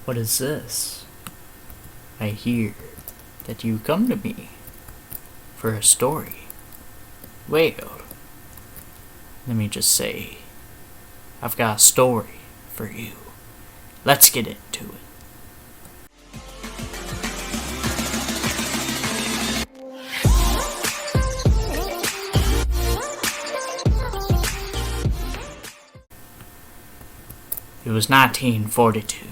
What is this? I hear that you come to me for a story. Well, let me just say, I've got a story for you. Let's get into it. It was 1942.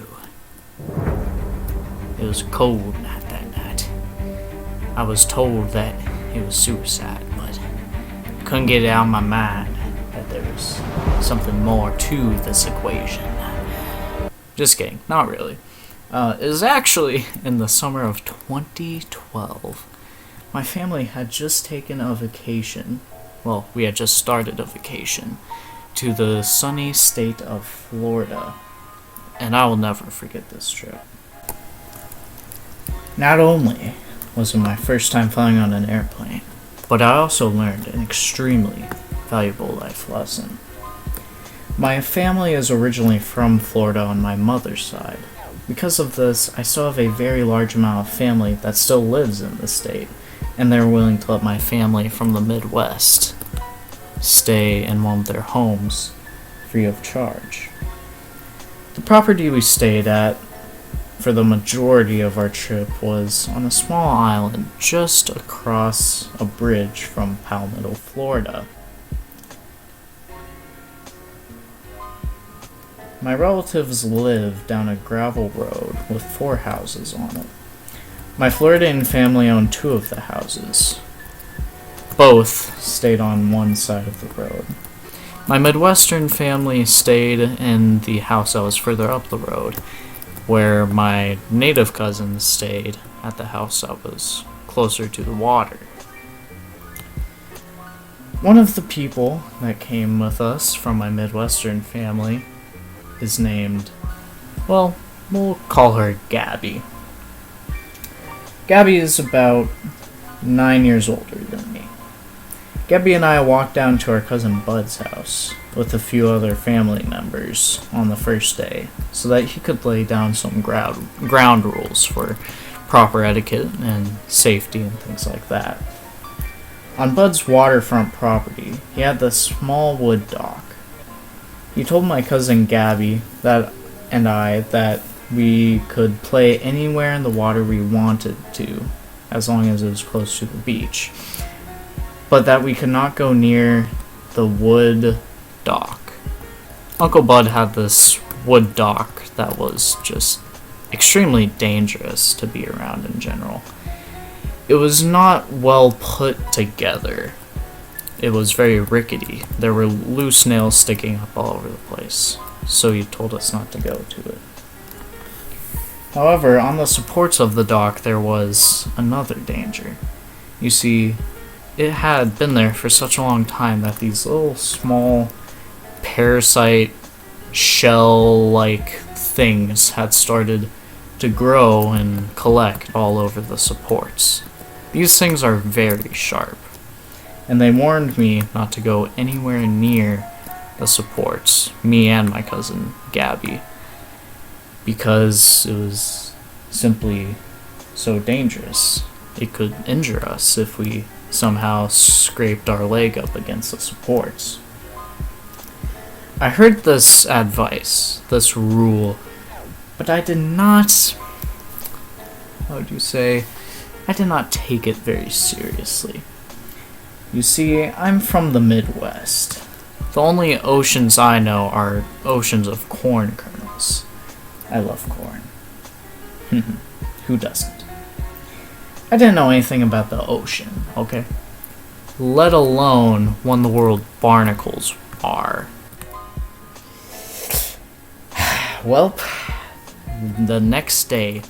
It was a cold night that night. I was told that it was suicide, but I couldn't get it out of my mind that there was something more to this equation. Just kidding, not really. It was actually in the summer of 2012. My family had just taken a vacation. Well, we had just started a vacation to the sunny state of Florida, and I will never forget this trip. Not only was it my first time flying on an airplane, but I also learned an extremely valuable life lesson. My family is originally from Florida on my mother's side. Because of this, I still have a very large amount of family that still lives in the state, and they're willing to let my family from the Midwest stay in one of their homes free of charge. The property we stayed at for the majority of our trip was on a small island just across a bridge from Palmetto, Florida. My relatives live down a gravel road with 4 houses on it. My Floridian family owned 2 of the houses. Both stayed on one side of the road. My Midwestern family stayed in the house that was further up the road, where my native cousins stayed at the house that was closer to the water. One of the people that came with us from my Midwestern family is named, well, we'll call her Gabby. Gabby is about 9 years older than me. Gabby and I walked down to our cousin Bud's house with a few other family members on the first day so that he could lay down some ground rules for proper etiquette and safety and things like that. On Bud's waterfront property, he had this small wood dock. He told my cousin Gabby and I that we could play anywhere in the water we wanted to, as long as it was close to the beach, but that we could not go near the wood dock. Uncle Bud had this wood dock that was just extremely dangerous to be around in general. It was not well put together. It was very rickety. There were loose nails sticking up all over the place, so he told us not to go to it. However, on the supports of the dock there was another danger. You see, it had been there for such a long time that these little small parasite shell-like things had started to grow and collect all over the supports. These things are very sharp, and they warned me not to go anywhere near the supports, me and my cousin Gabby, because it was simply so dangerous. It could injure us if we somehow scraped our leg up against the supports. I heard this advice, this rule, but I did not, I did not take it very seriously. You see, I'm from the Midwest. The only oceans I know are oceans of corn kernels. I love corn. Who doesn't? I didn't know anything about the ocean, okay? Let alone what the world barnacles are. Well, the next day,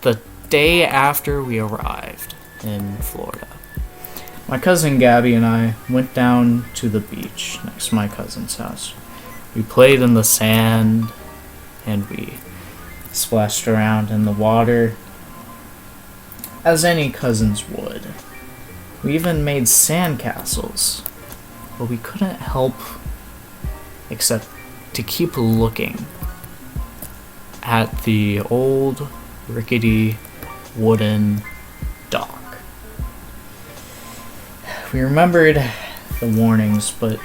the day after we arrived in Florida, my cousin Gabby and I went down to the beach next to my cousin's house. We played in the sand, and we splashed around in the water, as any cousins would. We even made sandcastles, but we couldn't help except to keep looking at the old rickety wooden dock. We remembered the warnings, but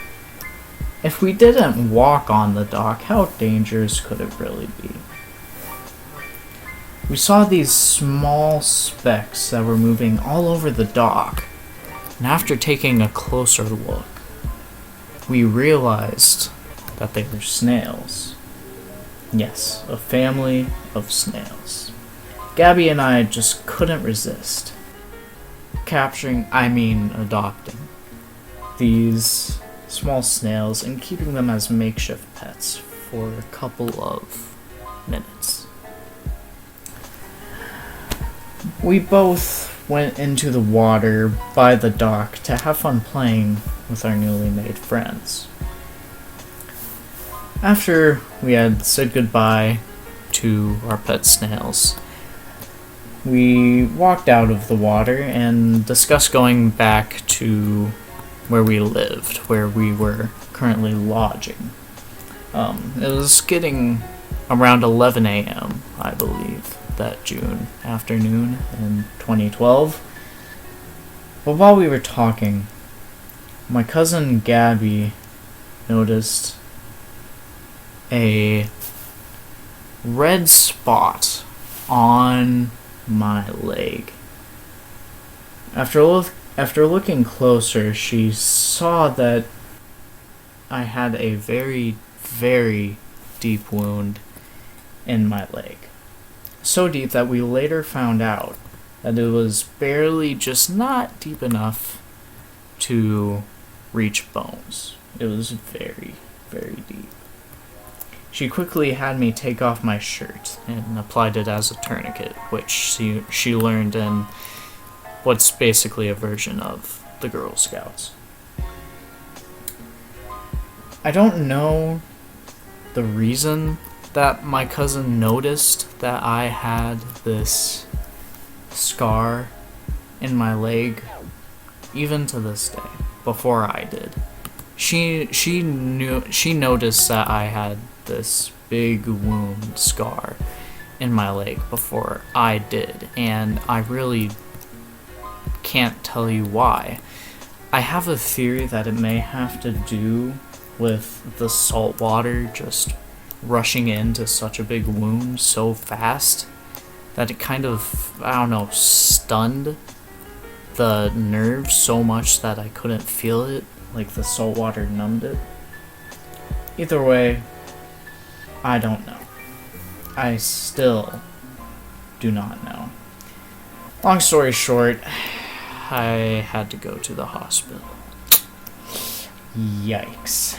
if we didn't walk on the dock, how dangerous could it really be? We saw these small specks that were moving all over the dock, and after taking a closer look, we realized that they were snails. Yes, a family of snails. Gabby and I just couldn't resist adopting these small snails and keeping them as makeshift pets for a couple of minutes. We both went into the water by the dock to have fun playing with our newly made friends. After we had said goodbye to our pet snails, we walked out of the water and discussed going back to where we lived, where we were currently lodging. It was getting around 11 a.m., I believe, that June afternoon in 2012. But while we were talking, my cousin Gabby noticed a red spot on my leg. After looking closer, she saw that I had a very, very deep wound in my leg. So deep that we later found out that it was barely just not deep enough to reach bones. It was very, very deep. She quickly had me take off my shirt and applied it as a tourniquet, which she learned in what's basically a version of the Girl Scouts. I don't know the reason that my cousin noticed that I had this scar in my leg, even to this day, before I did. She noticed that I had this big wound scar in my leg before I did, and I really can't tell you why. I have a theory that it may have to do with the salt water just rushing into such a big wound so fast that it kind of, stunned the nerve so much that I couldn't feel it, like the salt water numbed it. Either way, I don't know. I still do not know. Long story short, I had to go to the hospital. Yikes.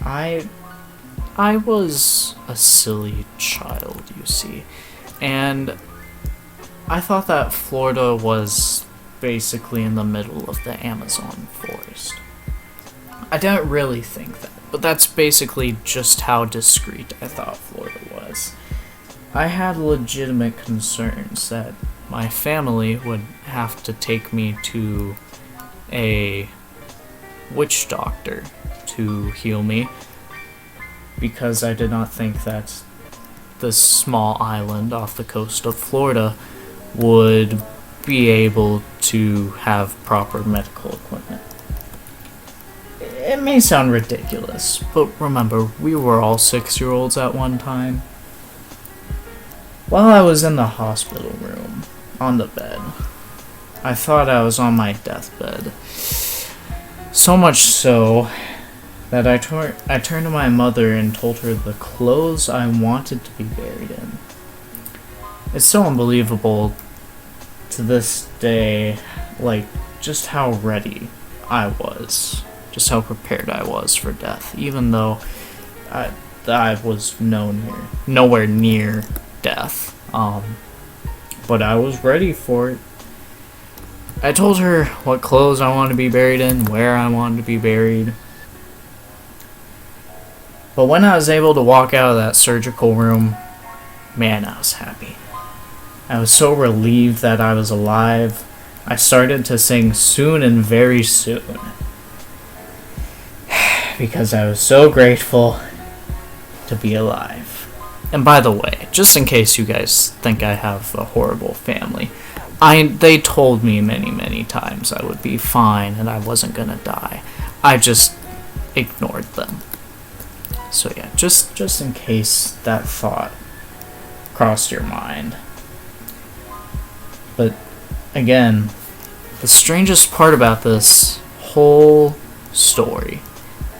I was a silly child, you see, and I thought that Florida was basically in the middle of the Amazon forest. I didn't really think that, but that's basically just how discreet I thought Florida was. I had legitimate concerns that my family would have to take me to a witch doctor to heal me, because I did not think that this small island off the coast of Florida would be able to have proper medical equipment. It may sound ridiculous, but remember, we were all 6-year-olds at one time. While I was in the hospital room, on the bed, I thought I was on my deathbed. So much so that I turned to my mother and told her the clothes I wanted to be buried in. It's so unbelievable to this day, just how ready I was, just how prepared I was for death, even though I was nowhere near death. But I was ready for it. I told her what clothes I wanted to be buried in, where I wanted to be buried. But when I was able to walk out of that surgical room, man, I was happy. I was so relieved that I was alive. I started to sing soon and very soon, because I was so grateful to be alive. And by the way, just in case you guys think I have a horrible family, they told me many, many times I would be fine and I wasn't gonna die. I just ignored them. So yeah, just in case that thought crossed your mind. But again, the strangest part about this whole story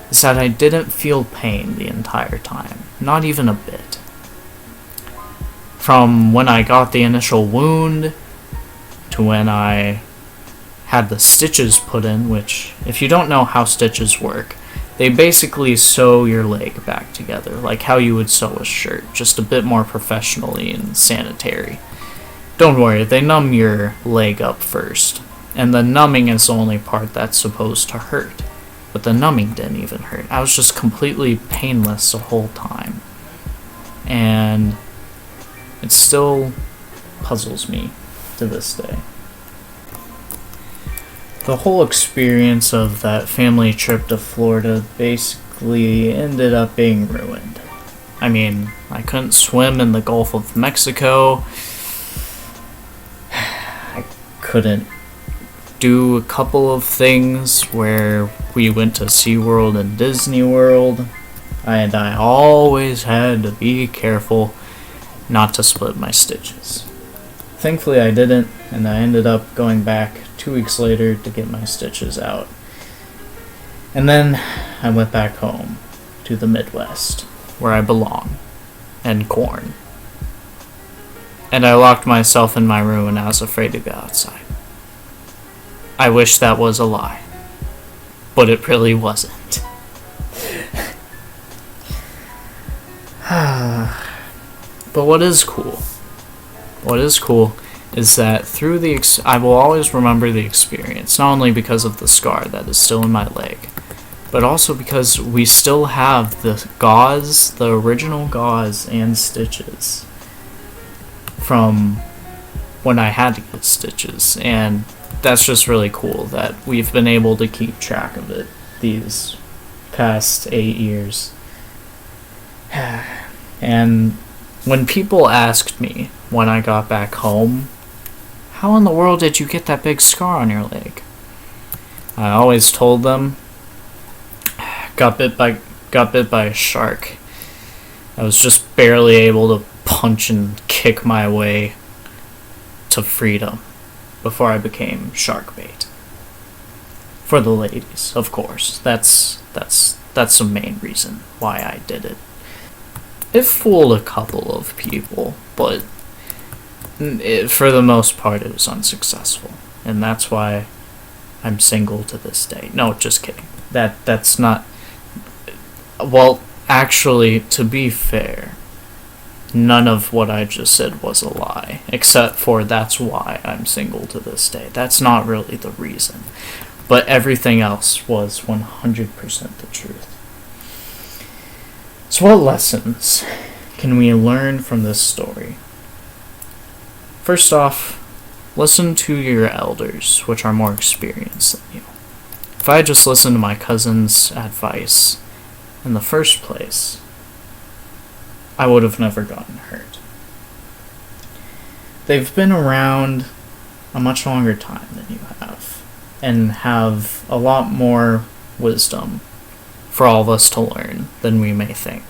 is that I didn't feel pain the entire time. Not even a bit. From when I got the initial wound to when I had the stitches put in, which, if you don't know how stitches work, they basically sew your leg back together, like how you would sew a shirt, just a bit more professionally and sanitary. Don't worry, they numb your leg up first, and the numbing is the only part that's supposed to hurt. But the numbing didn't even hurt. I was just completely painless the whole time. And it still puzzles me to this day. The whole experience of that family trip to Florida basically ended up being ruined. I mean, I couldn't swim in the Gulf of Mexico. I couldn't do a couple of things where we went to SeaWorld and Disney World. And I always had to be careful not to split my stitches. Thankfully I didn't, and I ended up going back 2 weeks later to get my stitches out. And then I went back home to the Midwest, where I belong, and corn. And I locked myself in my room and I was afraid to go outside. I wish that was a lie, but it really wasn't. But what is cool is that through I will always remember the experience, not only because of the scar that is still in my leg, but also because we still have the gauze, the original gauze and stitches from when I had to get stitches, and that's just really cool that we've been able to keep track of it these past 8 years. And when people asked me when I got back home, how in the world did you get that big scar on your leg? I always told them, got bit by a shark. I was just barely able to punch and kick my way to freedom before I became shark bait. For the ladies, of course. That's the main reason why I did it. It fooled a couple of people, but for the most part it was unsuccessful. And that's why I'm single to this day. No, just kidding. That's not... Well, actually, to be fair, none of what I just said was a lie, except for that's why I'm single to this day. That's not really the reason. But everything else was 100% the truth. So what lessons can we learn from this story? First off, listen to your elders, which are more experienced than you. If I just listened to my cousin's advice in the first place, I would have never gotten hurt. They've been around a much longer time than you have, and have a lot more wisdom for all of us to learn than we may think.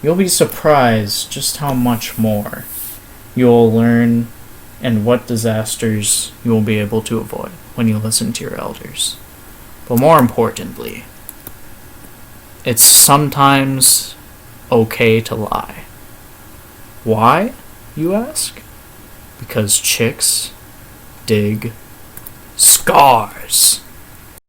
You'll be surprised just how much more you'll learn and what disasters you will be able to avoid when you listen to your elders. But more importantly, it's sometimes okay to lie. Why, you ask? Because chicks dig scars.